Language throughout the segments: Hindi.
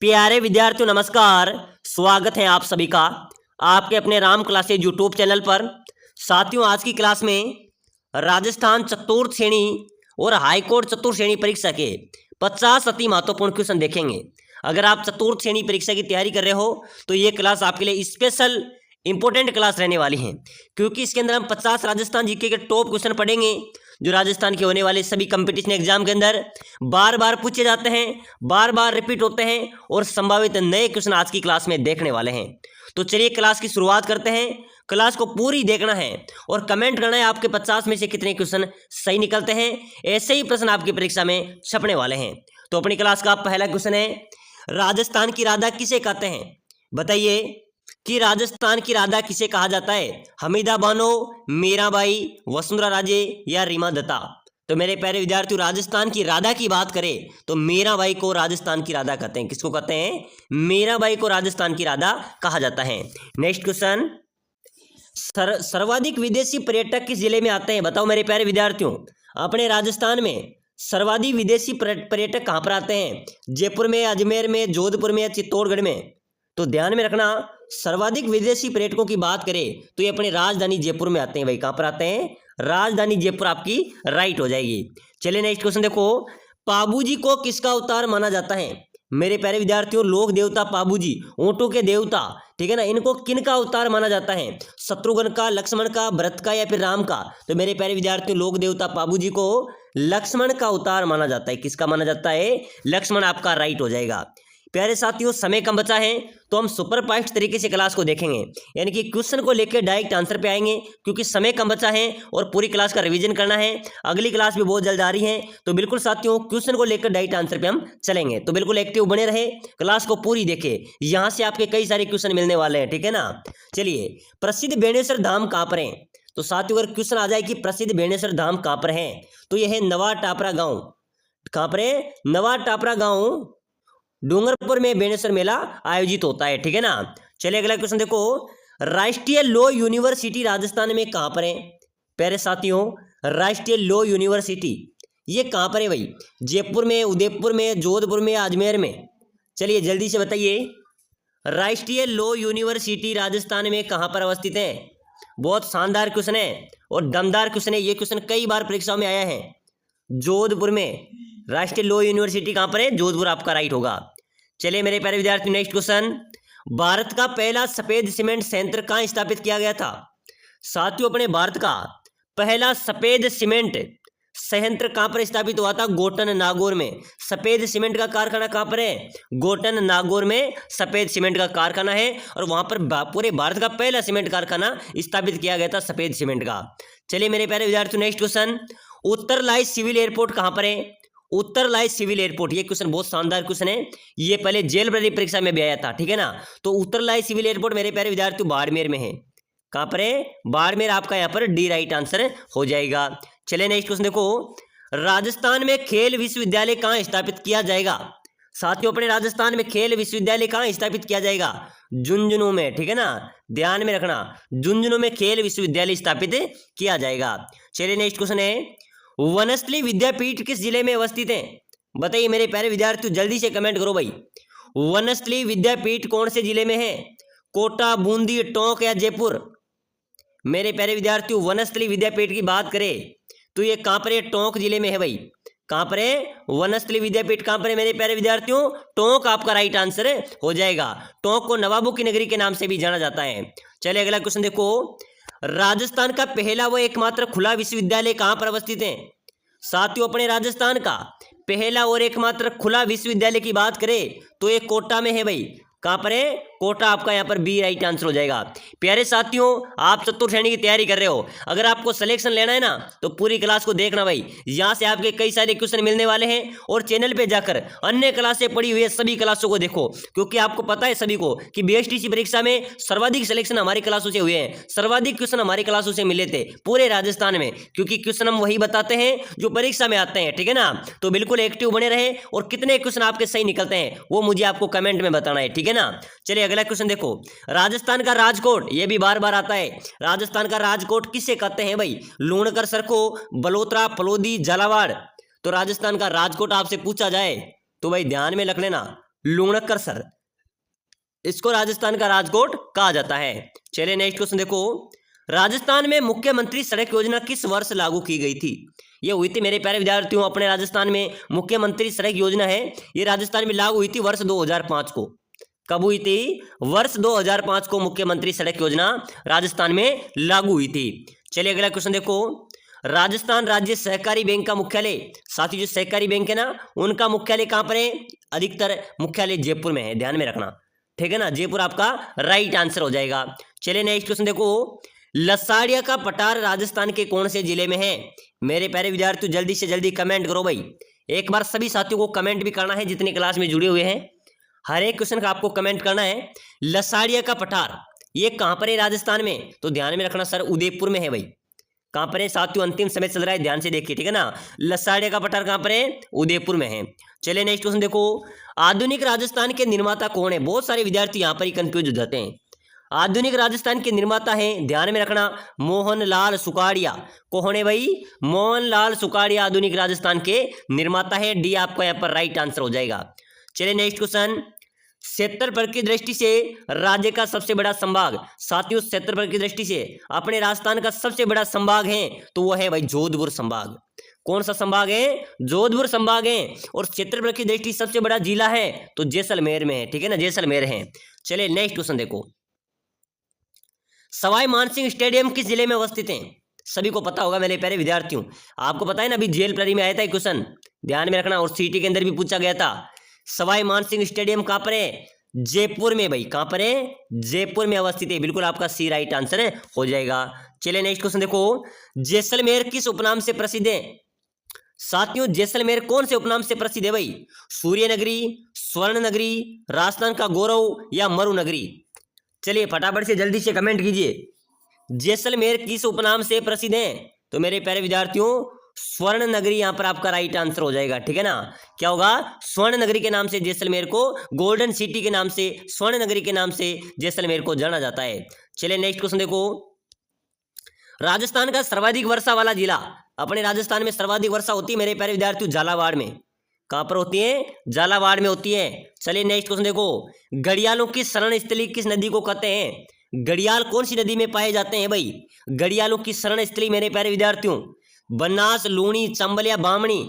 प्यारे विद्यार्थियों नमस्कार। स्वागत है आप सभी का आपके अपने राम क्लासेज यूट्यूब चैनल पर। साथियों, आज की क्लास में राजस्थान चतुर्थ श्रेणी और हाईकोर्ट चतुर्थ श्रेणी परीक्षा के 50 अति महत्वपूर्ण क्वेश्चन देखेंगे। अगर आप चतुर्थ श्रेणी परीक्षा की तैयारी कर रहे हो तो ये क्लास आपके लिए स्पेशल इंपॉर्टेंट क्लास रहने वाली है, क्योंकि इसके अंदर हम 50 राजस्थान जीके के टॉप क्वेश्चन पढ़ेंगे जो राजस्थान के होने वाले सभी कंपटीशन एग्जाम के अंदर बार बार पूछे जाते हैं, बार बार रिपीट होते हैं और संभावित नए क्वेश्चन आज की क्लास में देखने वाले हैं। तो चलिए क्लास की शुरुआत करते हैं। क्लास को पूरी देखना है और कमेंट करना है आपके 50 में से कितने क्वेश्चन सही निकलते हैं। ऐसे ही प्रश्न आपकी परीक्षा में छपने वाले हैं। तो अपनी क्लास का पहला क्वेश्चन है, राजस्थान की राधा किसे कहते हैं? बताइए कि राजस्थान की राधा किसे कहा जाता है? हमीदा बानो, मीराबाई, वसुंधरा राजे या रीमा दत्ता? तो मेरे प्यारे विद्यार्थियों, राजस्थान की राधा की बात करें तो मीराबाई को राजस्थान की राधा कहते हैं। किसको कहते हैं? मीराबाई को राजस्थान की राधा कहा जाता है। नेक्स्ट क्वेश्चन, सर्वाधिक विदेशी पर्यटक किस जिले में आते हैं? बताओ मेरे प्यारे विद्यार्थियों, अपने राजस्थान में सर्वाधिक विदेशी पर्यटक कहाँ पर आते हैं? जयपुर में, अजमेर में, जोधपुर में या चित्तौड़गढ़ में? तो ध्यान में रखना, सर्वाधिक विदेशी पर्यटकों की बात करें तो ये अपने राजधानी जयपुर में आते हैं। भाई कहाँ पर आते हैं? राजधानी जयपुर आपकी राइट हो जाएगी। चलिए नेक्स्ट क्वेश्चन देखो, पाबूजी को किसका अवतार माना जाता है? मेरे प्यारे विद्यार्थियों, लोक देवता पाबूजी, ऊंटों के देवता, ठीक है ना, इनको किन का अवतार माना जाता है? शत्रुघ्न का, लक्ष्मण का, भरत का या फिर राम का? तो मेरे प्यारे विद्यार्थियों, लोक देवता पाबूजी को लक्ष्मण का अवतार माना जाता है। किसका माना जाता है? लक्ष्मण आपका राइट हो जाएगा। प्यारे साथियों, समय कम बचा है तो हम सुपर फास्ट तरीके से क्लास को देखेंगे, यानी कि क्वेश्चन को लेकर डायरेक्ट आंसर पे आएंगे, क्योंकि समय कम बचा है और पूरी क्लास का रिवीजन करना है। अगली क्लास भी बहुत जल्द आ रही है, तो बिल्कुल साथियों क्वेश्चन को लेकर डायरेक्ट आंसर पे हम चलेंगे। तो बिल्कुल एक्टिव बने रहे, क्लास को पूरी देखे, यहाँ से आपके कई सारे क्वेश्चन मिलने वाले हैं, ठीक है ना। चलिए, प्रसिद्ध बेणेश्वर धाम कहाँ पर है? तो साथियों अगर क्वेश्चन आ जाए कि प्रसिद्ध बेणेश्वर धाम कहाँ पर है, तो यह है नवा टापरा गाँव। कहाँ पर है? नवा टापरा गाँव, डूंगरपुर में बेणेश्वर मेला आयोजित होता है, ठीक है ना। चलिए अगला क्वेश्चन देखो, राष्ट्रीय लॉ यूनिवर्सिटी राजस्थान में कहां पर है? प्यारे साथियों, राष्ट्रीय लॉ यूनिवर्सिटी ये कहां पर है भाई? जयपुर में, उदयपुर में, जोधपुर में, अजमेर में? चलिए जल्दी से बताइए, राष्ट्रीय लॉ यूनिवर्सिटी राजस्थान में कहां पर अवस्थित है? बहुत शानदार क्वेश्चन है और दमदार क्वेश्चन है। ये क्वेश्चन कई बार परीक्षाओं में आया है। जोधपुर में राष्ट्रीय लॉ यूनिवर्सिटी कहां पर है? जोधपुर आपका राइट होगा। चलिए मेरे प्यारे विद्यार्थी, नेक्स्ट क्वेश्चन, भारत का पहला सफेद सीमेंट संयंत्र कहां स्थापित किया गया था? साथियों अपने भारत का पहला सफेद सीमेंट संयंत्र कहां पर स्थापित हुआ था? गोटन नागौर में। सफेद सीमेंट का कारखाना कहां पर है? गोटन नागौर में सफेद सीमेंट का कारखाना है और वहां पर पूरे भारत का पहला सीमेंट कारखाना स्थापित किया गया था सफेद सीमेंट का। चलिए मेरे प्यारे विद्यार्थियों, नेक्स्ट क्वेश्चन, उत्तरलाई सिविल एयरपोर्ट कहां पर है? उत्तरलाई सिविल एयरपोर्ट, ये क्वेश्चन बहुत शानदार क्वेश्चन है, ये पहले जेल भर्ती परीक्षा में भी आया था, ठीक है ना। तो उत्तरलाई सिविल एयरपोर्ट मेरे प्यारे विद्यार्थियों बाड़मेर में है। कहां पर है? बाड़मेर आपका यहाँ पर डी राइट आंसर हो जाएगा। चलिए नेक्स्ट क्वेश्चन देखो, राजस्थान में खेल विश्वविद्यालय कहां स्थापित किया जाएगा? साथियों अपने राजस्थान में खेल विश्वविद्यालय कहां स्थापित किया जाएगा? झुंझुनू में, ठीक है ना, ध्यान में रखना, झुंझुनू में खेल विश्वविद्यालय स्थापित किया जाएगा। चलिए नेक्स्ट क्वेश्चन है, वनस्थली विद्यापीठ किस जिले में अवस्थित है? बताइए मेरे प्यारे विद्यार्थियों, जल्दी से कमेंट करो भाई, वनस्थली विद्यापीठ कौन से जिले में है? कोटा, बूंदी, टोंक या जयपुर? मेरे प्यारे विद्यार्थियों, वनस्थली विद्यापीठ की बात करें तो ये कहां पर है? टोंक जिले में है भाई। कहां पर है? वनस्थली विद्यापीठ कहां पर है मेरे प्यारे विद्यार्थियों? टोंक आपका राइट आंसर हो जाएगा। टोंक को नवाबों की नगरी के नाम से भी जाना जाता है। चलिए अगला क्वेश्चन देखो, राजस्थान का पहला व एकमात्र खुला विश्वविद्यालय कहां पर अवस्थित है? साथियों अपने राजस्थान का पहला और एकमात्र खुला विश्वविद्यालय की बात करें तो ये कोटा में है भाई। कहां पर है? कोटा आपका यहाँ पर बी राइट आंसर हो जाएगा। प्यारे साथियों, आप चतुर्थ श्रेणी की तैयारी कर रहे हो, अगर आपको सिलेक्शन लेना है ना तो पूरी क्लास को देखना भाई, यहाँ से आपके कई सारे क्वेश्चन मिलने वाले हैं। और चैनल पे जाकर अन्य क्लासें पढ़ी हुई है सभी क्लासों को देखो, क्योंकि आपको पता है सभी को कि बीएसटीसी परीक्षा में सर्वाधिक सिलेक्शन हमारी क्लासों से हुए हैं, सर्वाधिक क्वेश्चन हमारी क्लासों से मिले थे पूरे राजस्थान में, क्योंकि क्वेश्चन हम वही बताते हैं जो परीक्षा में आते हैं, ठीक है ना। तो बिल्कुल एक्टिव बने रहे और कितने क्वेश्चन आपके सही निकलते हैं वो मुझे आपको कमेंट में बताना है, ठीक है ना। चलिए अगला क्वेश्चन देखो, राजस्थान का राजकोट, ये भी बार बार आता है, राजस्थान का राजकोट किसे कहते हैं भाई? लूणकर, सरखो, बलोत्रा, फलोदी, झालावाड़? तो राजस्थान का राजकोट आपसे पूछा जाए तो भाई ध्यान में रख लेना, लूणकरसर, इसको राजस्थान का राजकोट कहा जाता है। चलिए नेक्स्ट क्वेश्चन देखो, राजस्थान में मुख्यमंत्री सड़क योजना किस वर्ष लागू की गई थी? ये हुई थी मेरे प्यारे विद्यार्थियों, अपने राजस्थान में मुख्यमंत्री सड़क योजना है, ये राजस्थान में लागू हुई थी वर्ष 2005 को। कब हुई थी? वर्ष 2005 को मुख्यमंत्री सड़क योजना राजस्थान में लागू हुई थी। चलिए अगला क्वेश्चन देखो, राजस्थान राज्य सहकारी बैंक का मुख्यालय, साथी जो सहकारी बैंक है ना, उनका मुख्यालय कहां पर है? अधिकतर मुख्यालय जयपुर में है, ध्यान में रखना, ठीक है ना, जयपुर आपका राइट आंसर हो जाएगा। चलिए नेक्स्ट क्वेश्चन देखो, लसाड़िया का पठार राजस्थान के कौन से जिले में है? मेरे प्यारे विद्यार्थियों जल्दी से जल्दी कमेंट करो भाई, एक बार सभी साथियों को कमेंट भी करना है जितने क्लास में जुड़े हुए हैं, हर एक क्वेश्चन का आपको कमेंट करना है। लसाड़िया का पठार ये कहां पर है राजस्थान में? तो ध्यान में रखना सर, उदयपुर में है भाई। कहां पर है साथियों? अंतिम समय चल रहा है, ध्यान से देखिए, ठीक है ना। लसाड़िया का पठार कहां पर है? उदयपुर में है। चलिए नेक्स्ट क्वेश्चन देखो, आधुनिक राजस्थान के निर्माता कौन है? बहुत सारे विद्यार्थी यहां पर ही कंफ्यूज हो जाते हैं। आधुनिक राजस्थान के निर्माता हैं, ध्यान में रखना, मोहनलाल सुखाड़िया। कौन है भाई? मोहनलाल सुखाड़िया आधुनिक राजस्थान के निर्माता है। डी आपका यहाँ पर राइट आंसर हो जाएगा। चलिए नेक्स्ट क्वेश्चन, क्षेत्रफल की दृष्टि से राज्य का सबसे बड़ा संभाग, साथियों क्षेत्रफल की दृष्टि से अपने राजस्थान का सबसे बड़ा संभाग है तो वह है भाई जोधपुर संभाग। कौन सा संभाग है? जोधपुर संभाग है। और क्षेत्रफल की दृष्टि सबसे बड़ा जिला है तो जैसलमेर में है, ठीक है ना, जैसलमेर है। चलिए नेक्स्ट क्वेश्चन देखो, सवाई मानसिंह स्टेडियम किस जिले में अवस्थित है? सभी को पता होगा मेरे प्यारे विद्यार्थियों, आपको पता है ना, अभी जेल प्ररी में आया था क्वेश्चन, ध्यान में रखना, और सीटी के अंदर भी पूछा गया था। सवाई मानसिंह स्टेडियम कहां पर है? जयपुर में भाई। कहां पर है? जयपुर में अवस्थित है, बिल्कुल आपका सी राइट आंसर है, हो जाएगा। चलिए नेक्स्ट क्वेश्चन देखो, जैसलमेर किस उपनाम से प्रसिद्ध है? साथियों जैसलमेर कौन से उपनाम से प्रसिद्ध है भाई? सूर्य नगरी, स्वर्ण नगरी, राजस्थान का गौरव या मरु नगरी? चलिए फटाफट से जल्दी से कमेंट कीजिए, जैसलमेर किस उपनाम से प्रसिद्ध है? तो मेरे प्यारे विद्यार्थियों स्वर्ण नगरी यहाँ पर आपका राइट आंसर हो जाएगा, ठीक है ना। क्या होगा? स्वर्ण नगरी के नाम से जैसलमेर को, गोल्डन सिटी के नाम से, स्वर्ण नगरी के नाम से जैसलमेर को जाना जाता है। चलिए नेक्स्ट क्वेश्चन देखो, राजस्थान का सर्वाधिक वर्षा वाला जिला, अपने राजस्थान में सर्वाधिक वर्षा होती है मेरे प्यारे विद्यार्थियों झालावाड़ में। कहां पर होती है? झालावाड़ में होती है। चलिए नेक्स्ट क्वेश्चन देखो, घड़ियालों की शरण स्थली किस नदी को कहते हैं? घड़ियाल कौन सी नदी में पाए जाते हैं भाई? घड़ियालों की शरण स्थली मेरे प्यारे विद्यार्थियों बनास, लूणी, चंबल या बामणी?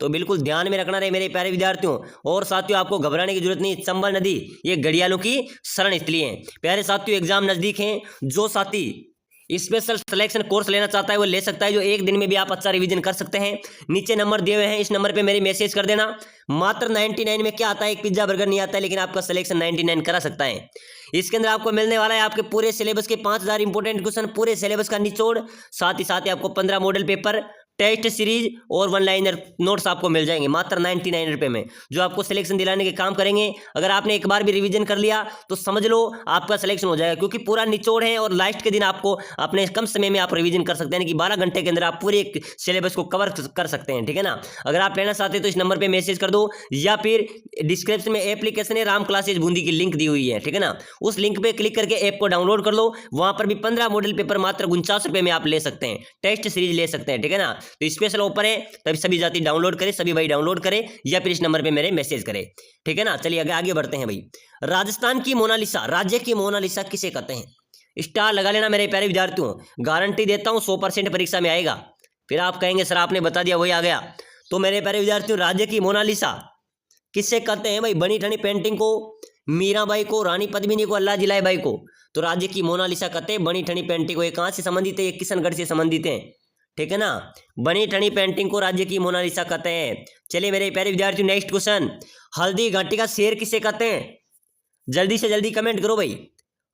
तो बिल्कुल ध्यान में रखना रहे मेरे प्यारे विद्यार्थियों, और साथियों आपको घबराने की जरूरत नहीं, चंबल नदी ये घड़ियालों की शरण स्थली है। प्यारे साथियों एग्जाम नजदीक हैं, जो साथी स्पेशल सिलेक्शन कोर्स लेना चाहता है वो ले सकता है, जो एक दिन में भी आप अच्छा रिवीजन कर सकते हैं। नीचे नंबर दिए हुए हैं, इस नंबर पे मेरी मैसेज कर देना। मात्र 99 में क्या आता है? एक पिज्जा बर्गर नहीं आता है, लेकिन आपका सिलेक्शन 99 करा सकता है। इसके अंदर आपको मिलने वाला है आपके पूरे सिलेबस के 5000 इंपोर्टेंट क्वेश्चन, पूरे सिलेबस का निचोड़, साथ ही साथ आपको 15 मॉडल पेपर, टेस्ट सीरीज और वन लाइनर नोट्स आपको मिल जाएंगे मात्र 99 रुपये में, जो आपको सिलेक्शन दिलाने के काम करेंगे। अगर आपने एक बार भी रिवीजन कर लिया तो समझ लो आपका सिलेक्शन हो जाएगा, क्योंकि पूरा निचोड़ है और लास्ट के दिन आपको अपने कम समय में आप रिवीजन कर सकते हैं, कि 12 घंटे के अंदर आप पूरे सिलेबस को कवर कर सकते हैं, ठीक है ना। अगर आप लेना चाहते हैं तो इस नंबर पर मैसेज कर दो, या फिर डिस्क्रिप्शन में एप्लीकेशन है राम क्लासेज बूंदी की लिंक दी हुई है, ठीक है ना, उस लिंक पे क्लिक करके ऐप को डाउनलोड कर लो। वहां पर भी 15 मॉडल पेपर मात्र 49 रुपये में आप ले सकते हैं, टेस्ट सीरीज ले सकते हैं, ठीक है ना। तो स्पेशल ऑफर है, तभी सभी जाति डाउनलोड करें, सभी भाई डाउनलोड करें, या फिर इस नंबर पे मेरे मैसेज करें, ठीक है ना। चलिए आगे बढ़ते हैं भाई। राजस्थान की मोनालिसा, राज्य की मोनालिसा किसे कहते हैं? स्टार लगा लेना मेरे प्यारे विद्यार्थियों, गारंटी देता हूं 100% परीक्षा में आएगा। फिर आप कहेंगे सर आपने बता दिया वही आ गया। तो मेरे प्यारे विद्यार्थियों राज्य की मोनालिसा किससे कहते हैं भाई? बनी ठनी पेंटिंग को, मीराबाई को, रानी पद्मिनी को, अल्लाह जिलाई बाई को। तो राज्य की मोनालिसा कहते हैं बनी ठनी पेंटिंग को। ये कहां से संबंधित है? ये किशनगढ़ से संबंधित है, ठीक है ना। बनी ठनी पेंटिंग को राज्य की मोनालिसा कहते हैं। चलिए मेरे प्यारे विद्यार्थियों नेक्स्ट क्वेश्चन, हल्दी घाटी का शेर किसे कहते हैं? जल्दी से जल्दी कमेंट करो भाई,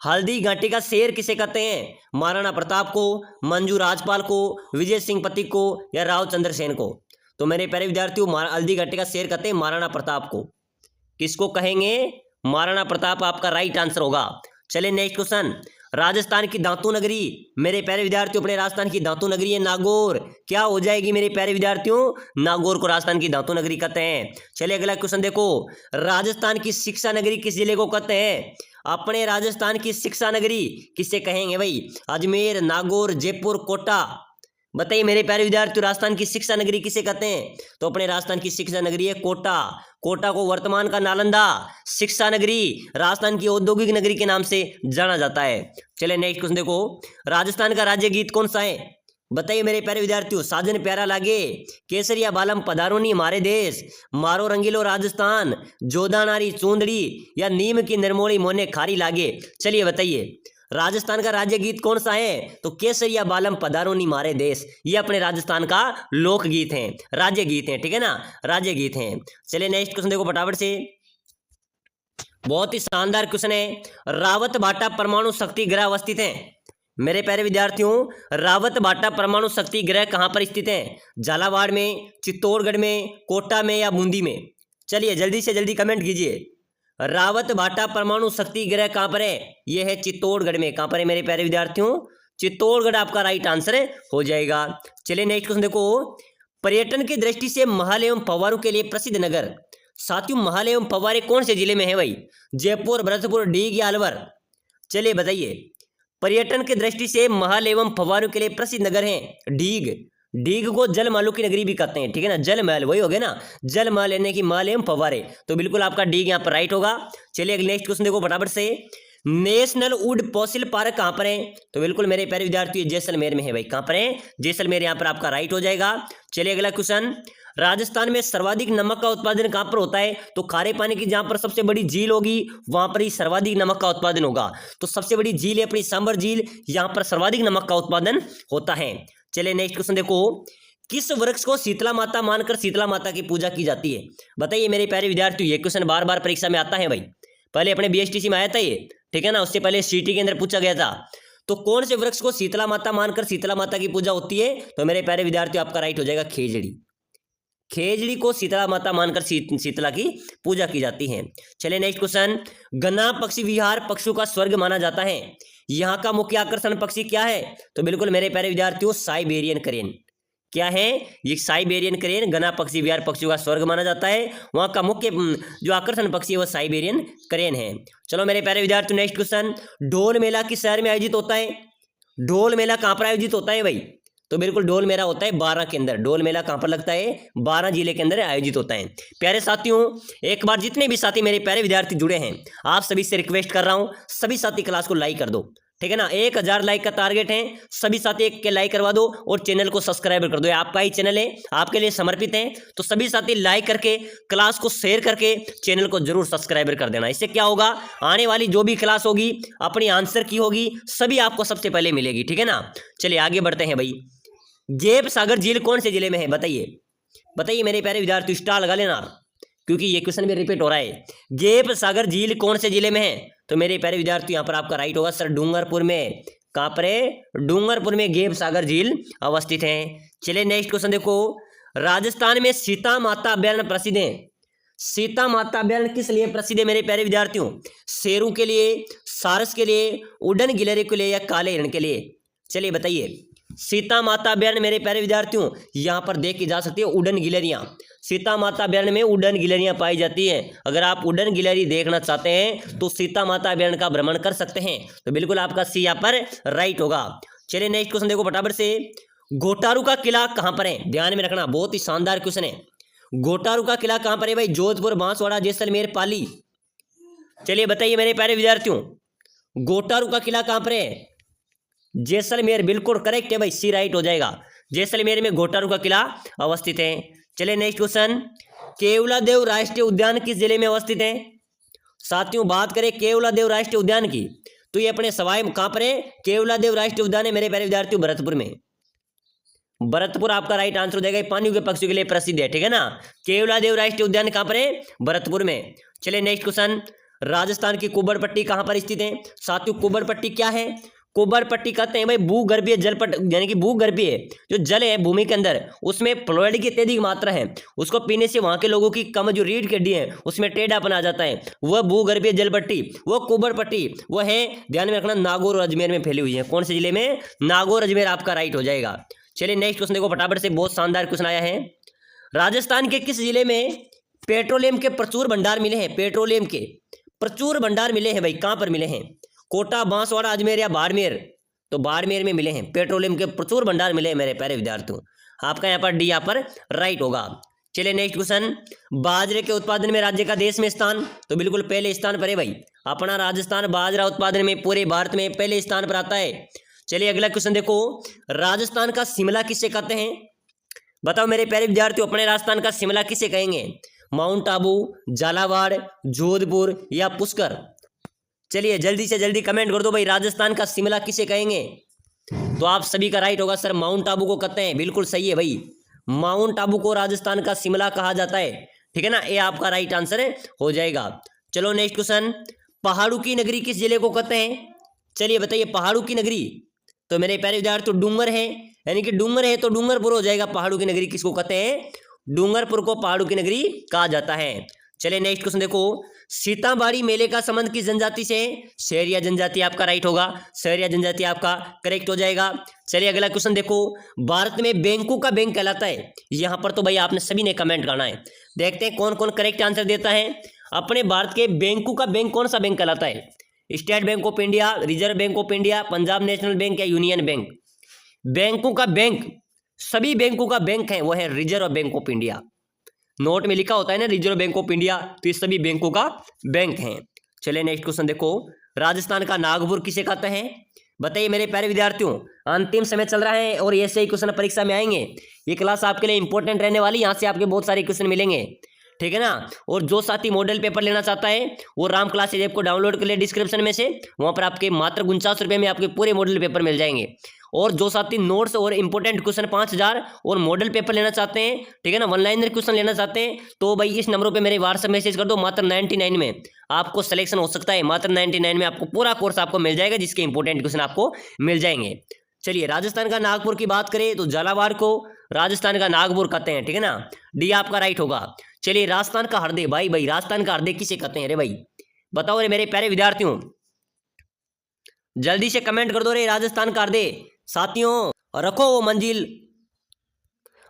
हल्दी घाटी का शेर किसे कहते हैं? महाराणा प्रताप को, मंजू राजपाल को, विजय सिंह पथिक को, या राव चंद्र सेन को? तो मेरे प्यारे विद्यार्थियों हल्दी घाटी का शेर कहते हैं महाराणा प्रताप को। किसको कहेंगे? महाराणा प्रताप आपका राइट आंसर होगा। चलिए नेक्स्ट क्वेश्चन, राजस्थान की धातु नगरी, मेरे प्यारे विद्यार्थियों अपने राजस्थान की धातु नगरी है नागौर। क्या हो जाएगी मेरे प्यारे विद्यार्थियों? नागौर को राजस्थान की धातु नगरी कहते हैं। चलिए अगला क्वेश्चन देखो, राजस्थान की शिक्षा नगरी किस जिले को कहते हैं? अपने राजस्थान की शिक्षा नगरी किससे कहेंगे भाई? अजमेर, नागौर, जयपुर, कोटा? बताइए मेरे प्यारे विद्यार्थियों, राजस्थान की शिक्षा नगरी किसे कहते हैं? तो अपने राजस्थान की शिक्षा नगरी है कोटा। कोटा को वर्तमान का नालंदा शिक्षा नगरी, राजस्थान की औद्योगिक नगरी के नाम से जाना जाता है। चलिए नेक्स्ट क्वेश्चन देखो, राजस्थान का राज्य गीत कौन सा है? बताइए मेरे प्यारे विद्यार्थियों, साजन प्यारा लागे, केसरिया बालम पधारो नी हमारे देश, मारो रंगीलो राजस्थान, जोधा नारी चूंदड़ी, या नीम की निर्मोली मोने खारी लागे। चलिए बताइए राजस्थान का राज्य गीत कौन सा है? तो केसरिया बालम पधारो नी हमारे देश, ये अपने राजस्थान का लोकगीत है, राज्य गीत है, ठीक है ना, राज्य गीत है। चलिए नेक्स्ट क्वेश्चन देखो फटाफट से, बहुत ही शानदार क्वेश्चन है, रावत भाटा परमाणु शक्ति ग्रह अवस्थित है? मेरे प्यारे विद्यार्थियों, रावत भाटा परमाणु शक्ति ग्रह कहां पर स्थित है? झालावाड़ में, चित्तौड़गढ़ में, कोटा में, या बूंदी में? चलिए जल्दी से जल्दी कमेंट कीजिए, रावत भाटा परमाणु शक्ति ग्रह कहां पर है? यह है चित्तौड़गढ़ में। कहां पर है मेरे प्यारे विद्यार्थियों? चित्तौड़गढ़ आपका राइट आंसर हो जाएगा। चलिए नेक्स्ट क्वेश्चन देखो, पर्यटन की दृष्टि से महल एवं फव्वारों के लिए प्रसिद्ध नगर। साथियों महल एवं फव्वारे कौन से जिले में है भाई? जयपुर, भरतपुर, डीग या अलवर? चलिए बताइए, पर्यटन की दृष्टि से महल एवं फव्वारों के लिए प्रसिद्ध नगर है डीग। डीग को जल महलों की नगरी भी कहते हैं, ठीक है ना, जल महल वही हो गया ना, जल महल यानी कि महल एवं फव्वारे, तो बिल्कुल आपका डीग यहाँ पर राइट होगा। चलिए नेक्स्ट क्वेश्चन देखो फटाफट से, नेशनल वुड फॉसिल पार्क कहां पर है? तो बिल्कुल मेरे प्यारे विद्यार्थी जैसलमेर में है भाई। कहां पर है? जैसलमेर, यहाँ पर आपका राइट हो जाएगा। चलिए अगला क्वेश्चन, राजस्थान में सर्वाधिक नमक का उत्पादन कहां पर होता है? तो खारे पानी की जहां पर सबसे बड़ी झील होगी वहां पर ही सर्वाधिक नमक का उत्पादन होगा। तो सबसे बड़ी झील है अपनी सांबर झील, यहां पर सर्वाधिक नमक का उत्पादन होता है। चलिए नेक्स्ट क्वेश्चन देखो, किस वृक्ष को शीतला माता मानकर शीतला माता की पूजा की जाती है? बताइए मेरे प्यारे विद्यार्थियों, ये क्वेश्चन बार बार परीक्षा में आता है भाई, पहले अपने बीएसटीसी में आया था ये, ठीक है ना, उससे पहले सीटी के अंदर पूछा गया था। तो कौन से वृक्ष को शीतला माता मानकर शीतला माता की पूजा होती है? तो मेरे प्यारे विद्यार्थियों आपका राइट हो जाएगा खेजड़ी। खेजड़ी को शीतला माता मानकर शीतला की पूजा की जाती है। चलिए नेक्स्ट क्वेश्चन, गन्ना पक्षी विहार पक्षियों का स्वर्ग माना जाता है, यहाँ का मुख्य आकर्षण पक्षी क्या है? तो बिल्कुल मेरे प्यारे विद्यार्थियों साइबेरियन क्रेन। क्या है ये? साइबेरियन क्रेन गन्ना पक्षी विहार पक्षियों का स्वर्ग माना जाता है, वहाँ का मुख्य जो आकर्षण पक्षी है वो साइबेरियन क्रेन है। चलो मेरे प्यारे विद्यार्थियों नेक्स्ट क्वेश्चन, ढोल मेला किस शहर में आयोजित होता है? ढोल मेला कहाँ पर आयोजित होता है भाई? तो बिल्कुल ढोल मेला होता है 12 के अंदर। ढोल मेला कहाँ पर लगता है? 12 जिले के अंदर आयोजित होता है। प्यारे साथियों, एक बार जितने भी साथी मेरे प्यारे विद्यार्थी जुड़े हैं, आप सभी से रिक्वेस्ट कर रहा हूँ, सभी साथी क्लास को लाइक कर दो, ठीक है ना, 1000 लाइक का टारगेट है, सभी साथी एक के लाइक करवा दो और चैनल को सब्सक्राइब कर दो, आपका ही चैनल है, आपके लिए समर्पित है। तो सभी साथी लाइक करके क्लास को शेयर करके चैनल को जरूर सब्सक्राइब कर देना। इससे क्या होगा, आने वाली जो भी क्लास होगी अपनी आंसर की होगी, सभी आपको सबसे पहले मिलेगी, ठीक है ना। चलिए आगे बढ़ते हैं भाई, गेप सागर झील कौन से जिले में है? बताइए बताइए मेरे प्यारे विद्यार्थी, स्टार लगा लेना क्योंकि ये क्वेश्चन भी रिपीट हो रहा है। गेप सागर झील कौन से जिले में है? तो मेरे प्यारे विद्यार्थी यहाँ पर आपका राइट होगा सर डूंगरपुर में। कहाँ पर है? डूंगरपुर में गेप सागर झील अवस्थित है। चलिए नेक्स्ट क्वेश्चन देखो, राजस्थान में सीता माता अभ्यारण्य प्रसिद्ध है। सीता माता अभ्यारण्य किस लिए प्रसिद्ध है मेरे प्यारे विद्यार्थियों? शेरों के लिए, सारस के लिए, उड़न गिलहरी के लिए, या काले हिरण के लिए? चलिए बताइए, सीता माता अभ्यारण्य मेरे प्यारे विद्यार्थियों यहाँ पर देखी जा सकती है उड़न गिलहरियां। सीता माता अभ्यारण्य में उड़न गिलहरियां पाई जाती हैं। अगर आप उड़न गिलहरी देखना चाहते हैं तो सीता माता अभ्यारण्य का भ्रमण कर सकते हैं। तो बिल्कुल आपका सी यहाँ पर राइट होगा। चलिए नेक्स्ट क्वेश्चन देखो फटाफट से, घोटारू का किला कहाँ पर है? ध्यान में रखना, बहुत ही शानदार क्वेश्चन है। घोटारू का किला कहाँ पर है भाई? जोधपुर, बांसवाड़ा, जैसलमेर, पाली? चलिए बताइए मेरे प्यारे विद्यार्थियों, घोटारू का किला कहाँ पर है? जैसलमेर, बिल्कुल करेक्ट है भाई, सी राइट हो जाएगा। जैसलमेर में घोटारू का किला अवस्थित है। चलिए नेक्स्ट क्वेश्चन, केवलादेव राष्ट्रीय उद्यान किस जिले में अवस्थित है? साथियों बात करें केवलादेव राष्ट्रीय उद्यान की तो ये अपने सवाई कहां पर है? केवलादेव राष्ट्रीय उद्यान है मेरे प्यारे विद्यार्थियों भरतपुर में। भरतपुर आपका राइट आंसर हो जाएगा, पानियों के पक्षियों के लिए प्रसिद्ध है, ठीक है ना। केवलादेव राष्ट्रीय उद्यान कहां पर है? भरतपुर में। चलिए नेक्स्ट क्वेश्चन, राजस्थान की कुब्बड़ पट्टी कहां पर स्थित है? साथियों कुब्बड़ पट्टी क्या है? कुब्बड़ पट्टी कहते हैं भाई भूगर्भीय जल पट, यानी कि भूगर्भीय जो जल है भूमि के अंदर उसमें फ्लोराइड की अत्यधिक मात्रा है, उसको पीने से वहां के लोगों की कम जो रीढ़ की हड्डी है उसमें टेढ़ापन आ जाता है, वह भूगर्भीय जल पट्टी, वो कुब्बड़ पट्टी वो है, ध्यान में रखना, नागौर और अजमेर में फैली हुई है। कौन से जिले में? नागौर अजमेर आपका राइट हो जाएगा। चलिए नेक्स्ट क्वेश्चन देखो फटाफट से, बहुत शानदार क्वेश्चन आया है। राजस्थान के किस जिले में पेट्रोलियम के प्रचुर भंडार मिले हैं? पेट्रोलियम के प्रचुर भंडार मिले हैं भाई, कहां पर मिले हैं? कोटा, बांसवाड़ा, अजमेर या बाड़मेर? तो बाड़मेर में मिले हैं। पेट्रोलियम के प्रचुर भंडार मिले हैं मेरे प्यारे विद्यार्थियों। आपका यहाँ पर डी यहाँ पर राइट होगा। चलिए नेक्स्ट क्वेश्चन, बाजरे के उत्पादन में राज्य का देश में स्थान, तो बिल्कुल पहले स्थान पर है भाई। अपना राजस्थान बाजरा उत्पादन में पूरे भारत में पहले स्थान पर आता है। चलिए अगला क्वेश्चन देखो, राजस्थान का शिमला किसे कहते हैं? बताओ मेरे प्यारे विद्यार्थियों, अपने राजस्थान का शिमला किसे कहेंगे? माउंट आबू, झालावाड़, जोधपुर या पुष्कर? चलिए जल्दी से जल्दी कमेंट कर दो भाई, राजस्थान का शिमला किसे कहेंगे? तो आप सभी का राइट होगा सर, माउंट आबू को कहते हैं। बिल्कुल सही है भाई, माउंट आबू को राजस्थान का शिमला कहा जाता है। ठीक है ना, ये आपका राइट आंसर हो जाएगा। चलो नेक्स्ट क्वेश्चन, पहाड़ों की नगरी किस जिले को कहते हैं? चलिए बताइए, पहाड़ों की नगरी, तो मेरे प्यारे विद्यार्थी डूंगर है, यानी कि डूंगर है तो डूंगरपुर हो जाएगा। पहाड़ों की नगरी किसको कहते हैं? डूंगरपुर को पहाड़ों की नगरी कहा जाता है। चलिए नेक्स्ट क्वेश्चन देखो, सीताबाड़ी मेले का संबंध किस जनजाति से है? शहरिया जनजाति आपका राइट होगा, शहरिया जनजाति आपका करेक्ट हो जाएगा। चलिए अगला क्वेश्चन देखो, भारत में बैंकों का बैंक कहलाता है। यहाँ पर तो भाई आपने सभी ने कमेंट करना है, देखते हैं कौन कौन करेक्ट आंसर देता है। अपने भारत के बैंकों का बैंक कौन सा बैंक कहलाता है? State bank of India, reserve bank of India, Punjab national bank या यूनियन बैंक? बैंकों का बैंक, सभी बैंकों का बैंक है वो है reserve bank of India. Note में लिखा होता है ना रिजर्व बैंक ऑफ इंडिया, तो ये सभी बैंकों का बैंक है। चलिए नेक्स्ट क्वेश्चन देखो, राजस्थान का नागपुर किसे कहते हैं? बताइए मेरे प्यारे विद्यार्थियों, अंतिम समय चल रहा है और ऐसे ही क्वेश्चन परीक्षा में आएंगे। ये क्लास आपके लिए इंपॉर्टेंट रहने वाली, यहाँ से आपके बहुत सारे क्वेश्चन मिलेंगे। ठीक है ना, और जो साथी मॉडल पेपर लेना चाहता है वो राम क्लासेज ऐप को डाउनलोड कर ले डिस्क्रिप्शन में से, वहाँ पर आपके मात्र 49 रुपये में आपके पूरे मॉडल पेपर मिल जाएंगे। और जो साथी नोट्स और इंपॉर्टेंट क्वेश्चन 5000 और मॉडल पेपर लेना चाहते हैं, ठीक है ना, वन लाइनर क्वेश्चन लेना चाहते हैं, तो भाई इस नंबरों पे मेरे व्हाट्सएप मैसेज कर दो। मात्र 99 में आपको सिलेक्शन हो सकता है, मात्र 99 में आपको पूरा कोर्स आपको मिल जाएगा, जिसके इंपॉर्टेंट क्वेश्चन आपको मिल जाएंगे। चलिए राजस्थान का नागपुर की बात करें तो झालावाड़ को राजस्थान का नागपुर कहते हैं। ठीक है ना, डी आपका राइट होगा। चलिए राजस्थान का हृदय, भाई राजस्थान का हृदय किसे कहते हैं रे भाई? बताओ रे मेरे प्यारे विद्यार्थियों, जल्दी से कमेंट कर दो रे, राजस्थान का हृदय। साथियों रखो वो मंजिल,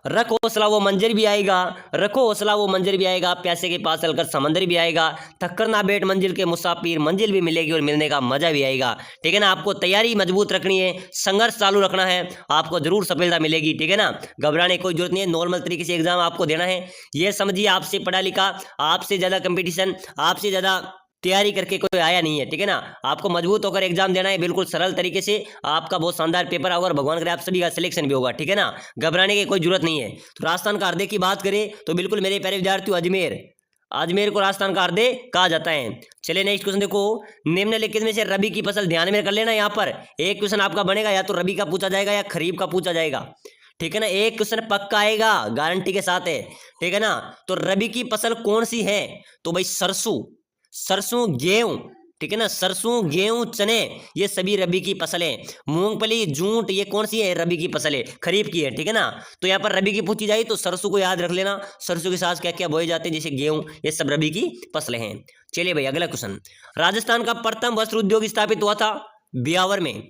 रखो हौसला वो मंजर भी आएगा, रखो हौसला वो मंजर भी आएगा, प्यासे के पास चलकर समंदर भी आएगा, थक्कर ना बैठ मंजिल के मुसाफिर, मंजिल भी मिलेगी और मिलने का मजा भी आएगा। ठीक है ना, आपको तैयारी मजबूत रखनी है, संघर्ष चालू रखना है, आपको जरूर सफलता मिलेगी। ठीक है ना, घबराने की कोई जरूरत नहीं है, नॉर्मल तरीके से एग्जाम आपको देना है। ये समझिए आपसे पढ़ा लिखा, आपसे ज्यादा कंपटीशन, आपसे ज्यादा तैयारी करके कोई आया नहीं है। ठीक है ना, आपको मजबूत होकर एग्जाम देना है, बिल्कुल सरल तरीके से आपका बहुत शानदार पेपर होगा और भगवान करे आप सभी का सिलेक्शन भी होगा। ठीक है ना, घबराने की कोई जरूरत नहीं है। तो राजस्थान का हृदय की बात करें तो बिल्कुल मेरे प्यारे विद्यार्थियों अजमेर, अजमेर को राजस्थान का हृदय कहा जाता है। चलिए नेक्स्ट क्वेश्चन देखो, निम्नलिखित में से रबी की फसल, ध्यान में कर लेना, यहाँ पर एक क्वेश्चन आपका बनेगा, या तो रबी का पूछा जाएगा या खरीफ का पूछा जाएगा। ठीक है ना, एक क्वेश्चन पक्का आएगा, गारंटी के साथ है। ठीक है ना, तो रबी की फसल कौन सी है? तो भाई सरसों, सरसों, गेहूं, ठीक है ना, सरसों, गेहूं, चने, ये सभी रबी की फसलें। मूंगफली, जूट, ये कौन सी है? रबी की फसलें, खरीफ की है। ठीक है ना, तो यहाँ पर रबी की पूछी जाए तो सरसों को याद रख लेना, सरसों के साथ क्या क्या बोए जाते हैं, जैसे गेहूं, ये सब रबी की फसलें हैं। चलिए भाई अगला क्वेश्चन, राजस्थान का प्रथम वस्त्र उद्योग स्थापित हुआ था ब्यावर में।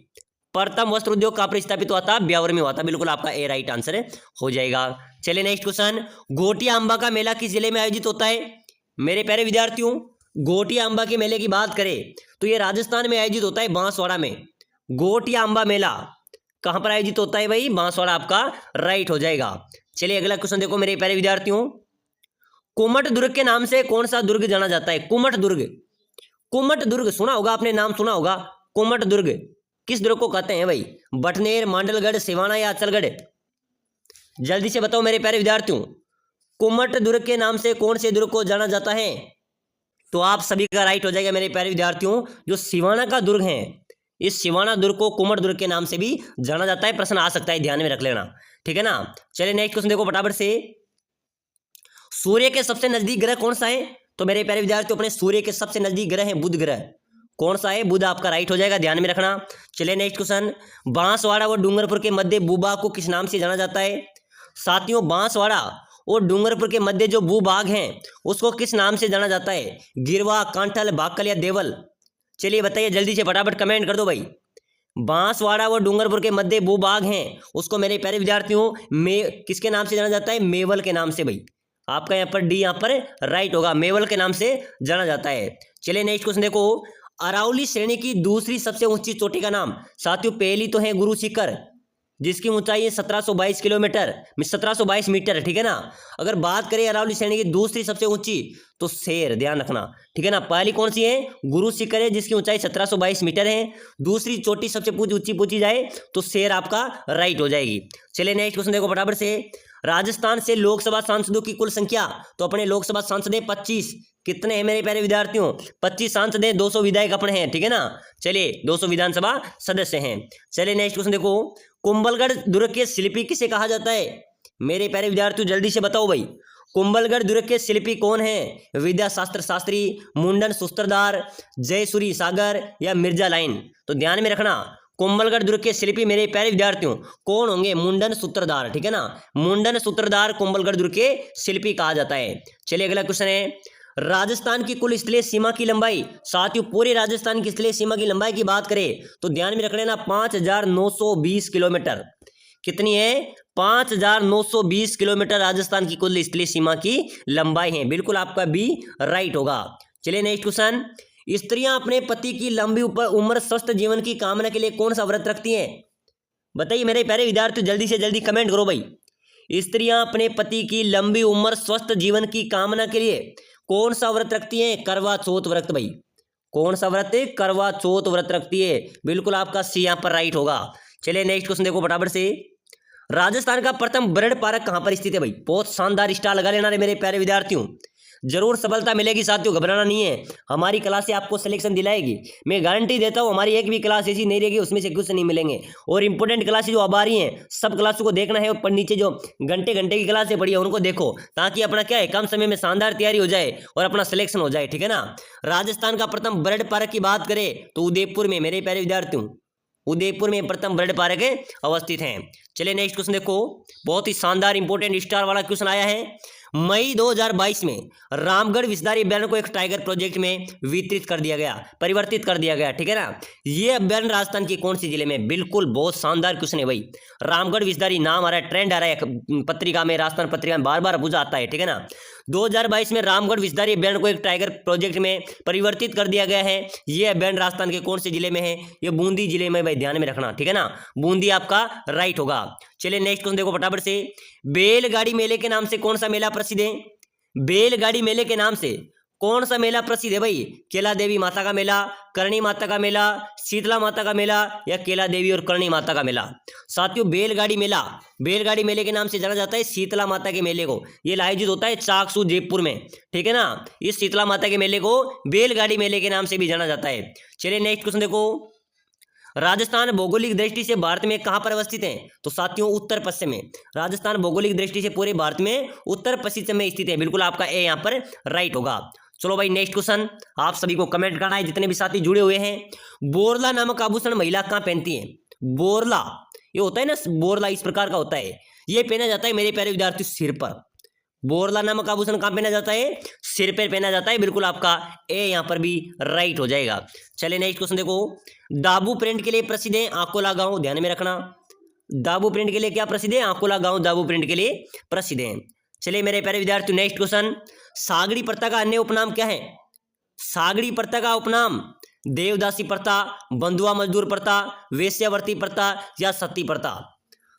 प्रथम वस्त्र उद्योग कहाँ पर स्थापित हुआ था? ब्यावर में हुआ था। बिल्कुल आपका ए राइट आंसर हो जाएगा। चलिए नेक्स्ट क्वेश्चन, घोटिया अंबा का मेला किस जिले में आयोजित होता है? मेरे प्यारे विद्यार्थियों, घोटिया अंबा के मेले की बात करें तो ये राजस्थान में आयोजित होता है, बांसवाड़ा में। घोटिया अंबा मेला कहां पर आयोजित होता है भाई? बांसवाड़ा आपका राइट हो जाएगा। चलिए अगला क्वेश्चन देखो मेरे प्यारे विद्यार्थियों, कुमट दुर्ग के नाम से कौन सा दुर्ग जाना जाता है? कुमट दुर्ग, कुमट दुर्ग सुना होगा आपने, नाम सुना होगा। कुमट दुर्ग किस दुर्ग को कहते हैं भाई? बटनेर, मांडलगढ़, सिवाना या अचलगढ़? जल्दी से बताओ मेरे प्यारे विद्यार्थियों, कुमट दुर्ग के नाम से कौन से दुर्ग को जाना जाता है? तो आप सभी का राइट हो जाएगा मेरे प्यारे विद्यार्थियों, जो सिवाना का दुर्ग है, इस सिवाना दुर्ग को कुमट दुर्ग के नाम से भी जाना जाता है। प्रश्न आ सकता है, ध्यान में रख लेना। ठीक है ना, चलिए नेक्स्ट क्वेश्चन देखो फटाफट से, सूर्य के सबसे नजदीक ग्रह कौन सा है? तो मेरे प्यारे विद्यार्थियों, अपने सूर्य के सबसे नजदीक ग्रह है बुध ग्रह। कौन सा है? बुध आपका राइट हो जाएगा, ध्यान में रखना। चलिए नेक्स्ट क्वेश्चन, बांसवाड़ा व डूंगरपुर के मध्य भूभाग को किस नाम से जाना जाता है? साथियों बांसवाड़ा और डूंगरपुर के मध्य जो भूभाग हैं उसको किस नाम से जाना जाता है? गिरवा, कांठल, भाकल या देवल? चलिए बताइए जल्दी से फटाफट कमेंट कर दो भाई। बांसवाड़ा व डूंगरपुर के मध्य भूभाग हैं उसको मेरे प्यारे विद्यार्थियों किसके नाम से जाना जाता है? मेवल के नाम से भाई। आपका यहाँ पर डी यहाँ पर राइट होगा, मेवल के नाम से जाना जाता है। चलिए नेक्स्ट क्वेश्चन देखो, अरावली श्रेणी की दूसरी सबसे ऊंची चोटी का नाम। साथियों पहली तो है गुरु शिखर, जिसकी ऊंचाई है 1722 किलोमीटर 1722 मीटर, ठीक है ना। अगर बात करें अरावली श्रेणी की दूसरी सबसे ऊंची तो शेर, ध्यान रखना, ठीक है ना। पहली कौन सी है? गुरु शिखर है, जिसकी ऊंचाई 1722 मीटर है। दूसरी चोटी सबसे ऊंची पूछी जाए तो शेर आपका राइट हो जाएगी। चलिए नेक्स्ट क्वेश्चन देखो फटाफट से। राजस्थान से लोकसभा सांसदों की कुल संख्या, तो अपने लोकसभा सांसद हैं 25। कितने हैं मेरे प्यारे विद्यार्थियों? 25 सांसद हैं, 200 विधायक अपने हैं, ठीक है ना। चलिए 200 विधानसभा सदस्य हैं। चलिए नेक्स्ट क्वेश्चन देखो। कुंभलगढ़ दुर्ग के शिल्पी किसे कहा जाता है? मेरे प्यारे विद्यार्थियों जल्दी से बताओ भाई, कुंभलगढ़ दुर्ग के शिल्पी कौन है? विद्याशास्त्र शास्त्री, मुंडन सूत्रधार, जयसूरी सागर या मिर्जा लाइन? तो ध्यान में रखना, कुंभलगढ़ दुर्ग के शिल्पी मेरे प्यारे विद्यार्थियों कौन होंगे? मुंडन सूत्रधार, ठीक है ना। मुंडन सूत्रधार कुंभलगढ़ दुर्ग के शिल्पी कहा जाता है। चलिए अगला क्वेश्चन है। राजस्थान की कुल स्थलीय सीमा की लंबाई। साथियों पूरे राजस्थान की स्थलीय सीमा की लंबाई की बात करें तो ध्यान में रख लेना 5920 किलोमीटर। कितनी है? 5920 किलोमीटर राजस्थान की कुल स्थलीय सीमा की लंबाई है। बिल्कुल आपका बी राइट होगा। चलिए नेक्स्ट क्वेश्चन। स्त्रियां अपने पति की लंबी उम्र स्वस्थ जीवन की कामना के लिए कौन सा व्रत रखती हैं? बताइए मेरे प्यारे विद्यार्थी, जल्दी से जल्दी कमेंट करो भाई। स्त्रियां अपने पति की लंबी उम्र स्वस्थ जीवन की कामना के लिए कौन सा व्रत रखती हैं? करवा चौथ व्रत भाई। कौन सा व्रत है? करवा चौथ व्रत रखती है। बिल्कुल आपका सी यहाँ पर राइट होगा। चलिए नेक्स्ट क्वेश्चन देखो फटाफट से। राजस्थान का प्रथम बर्ड पार्क कहां पर स्थित है भाई? बहुत शानदार स्टार लगा लेना रे मेरे प्यारे विद्यार्थियों, जरूर सफलता मिलेगी साथियों, घबराना नहीं है। हमारी क्लास से आपको सिलेक्शन दिलाएगी, मैं गारंटी देता हूं। हमारी एक भी क्लास ऐसी नहीं रहेगी उसमें से कुछ नहीं मिलेंगे। और इंपॉर्टेंट क्लासेस जो अब आ रही हैं सब क्लासों को देखना है, और नीचे जो घंटे घंटे की क्लासें पड़ी है उनको देखो, ताकि अपना क्या है कम समय में शानदार तैयारी हो जाए और अपना सिलेक्शन हो जाए, ठीक है ना। राजस्थान का प्रथम बर्ड पार्क की बात करें तो उदयपुर में मेरे प्यारे विद्यार्थियों, उदयपुर में प्रथम बर्ड पार्क अवस्थित हैं। चलिए नेक्स्ट क्वेश्चन देखो, बहुत ही शानदार इंपॉर्टेंट स्टार वाला क्वेश्चन आया है। मई 2022 में रामगढ़ विषधारी अभ्यारण्य को एक टाइगर प्रोजेक्ट में वितरित कर दिया गया, परिवर्तित कर दिया गया, ठीक है ना। ये अभ्यारण्य राजस्थान के कौन सी जिले में? बिल्कुल बहुत शानदार क्वेश्चन है भाई। रामगढ़ विषधारी नाम आ रहा है, ट्रेंड आ रहा है पत्रिका में, राजस्थान पत्रिका में बार बार पूछा आता है, ठीक है ना। 2022 में रामगढ़ विषधारी अभ्यारण्य को एक टाइगर प्रोजेक्ट में परिवर्तित कर दिया गया है। ये अभ्यारण्य राजस्थान के कौन से जिले में है? ये बूंदी जिले में भाई, ध्यान में रखना, ठीक है ना। बूंदी आपका राइट होगा। चलिए नेक्स्ट क्वेश्चन देखो फटाफट से। बैलगाड़ी मेले के नाम से कौन सा मेला प्रसिद्ध है? बैलगाड़ी मेले के नाम से कौन सा मेला प्रसिद्ध है भाई? केला देवी माता का मेला, करणी माता का मेला, शीतला माता का मेला या केला देवी और करणी माता का मेला? साथियों बैलगाड़ी मेला, बैलगाड़ी मेले के नाम से जाना जाता है शीतला माता के मेले को। ये आयोजित होता है चाकसू जयपुर में, ठीक है ना। इस शीतला माता के मेले को बैलगाड़ी मेले के नाम से भी जाना जाता है। चलिए नेक्स्ट क्वेश्चन देखो। राजस्थान भौगोलिक दृष्टि से भारत में कहां पर अवस्थित है? तो साथियों उत्तर पश्चिम में। राजस्थान भौगोलिक दृष्टि से पूरे भारत में उत्तर पश्चिम में स्थित है। बिल्कुल आपका ए यहां पर राइट होगा। चलो भाई नेक्स्ट क्वेश्चन, आप सभी को कमेंट करना है जितने भी साथी जुड़े हुए हैं। बोरला नामक आभूषण महिला कहां पहनती है? बोरला, ये होता है ना बोरला, इस प्रकार का होता है। ये पहना जाता है मेरे प्यारे विद्यार्थी सिर पर। बोरला नामक आभूषण कहां पहना जाता है? सिर पर पहना जाता है। बिल्कुल आपका ए यहां पर भी राइट हो जाएगा। चलिए नेक्स्ट क्वेश्चन देखो। दाबू प्रिंट के लिए प्रसिद्ध है आकोला गांव, ध्यान में रखना। दाबू प्रिंट के लिए क्या प्रसिद्ध है? आकोला गांव दाबू प्रिंट के लिए प्रसिद्ध है। चलिए मेरे प्यारे विद्यार्थी नेक्स्ट क्वेश्चन। सागड़ी प्रथा का अन्य उपनाम क्या है? सागड़ी प्रथा का उपनाम देवदासी प्रथा, बंधुआ मजदूर प्रथा, वेश्यावर्ती प्रथा या सती प्रथा?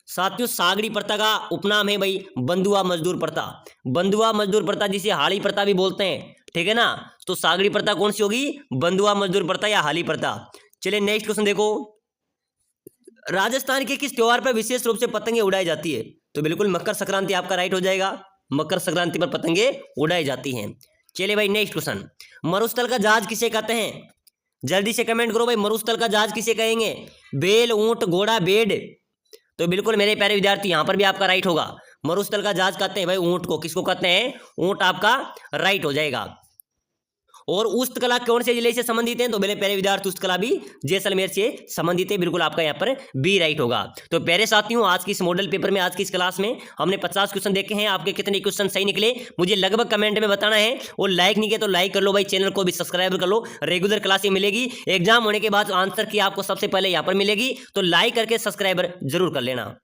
साथियों सागड़ी प्रथा का उपनाम है भाई बंधुआ मजदूर प्रथा। बंधुआ मजदूर प्रथा जिसे हाली प्रथा भी बोलते हैं, ठीक है ना। तो सागड़ी प्रथा कौन सी होगी? बंधुआ मजदूर प्रथा या हाली प्रथा। चलिए नेक्स्ट क्वेश्चन देखो। राजस्थान के किस त्योहार पर विशेष रूप से पतंगे उड़ाई जाती है? तो बिल्कुल मकर संक्रांति आपका राइट हो जाएगा। मकर संक्रांति पर पतंगे उड़ाई जाती हैं। चलिए भाई नेक्स्ट क्वेश्चन। मरुस्थल का जहाज किसे कहते हैं? जल्दी से कमेंट करो भाई, मरुस्थल का जहाज किसे कहेंगे? बैल, ऊंट, घोड़ा, भेड़? तो बिल्कुल मेरे प्यारे विद्यार्थी यहां पर भी आपका राइट होगा। मरुस्थल का जहाज कहते हैं भाई ऊंट को। किसको कहते हैं? ऊंट आपका राइट हो जाएगा। और उस्तकला कौन से जिले से संबंधित है? तो मेरे प्यारे विद्यार्थी उस्तकला भी जैसलमेर से संबंधित है। बिल्कुल आपका यहाँ पर बी राइट होगा। तो प्यारे साथियों आज की इस मॉडल पेपर में, आज की इस क्लास में हमने 50 क्वेश्चन देखे हैं। आपके कितने क्वेश्चन सही निकले मुझे लगभग कमेंट में बताना है। और लाइक नहीं किया तो लाइक कर लो भाई, चैनल को भी सब्सक्राइब कर लो। रेगुलर क्लासें मिलेगी, एग्जाम होने के बाद आंसर की आपको सबसे पहले यहाँ पर मिलेगी, तो लाइक करके सब्सक्राइबर जरूर कर लेना।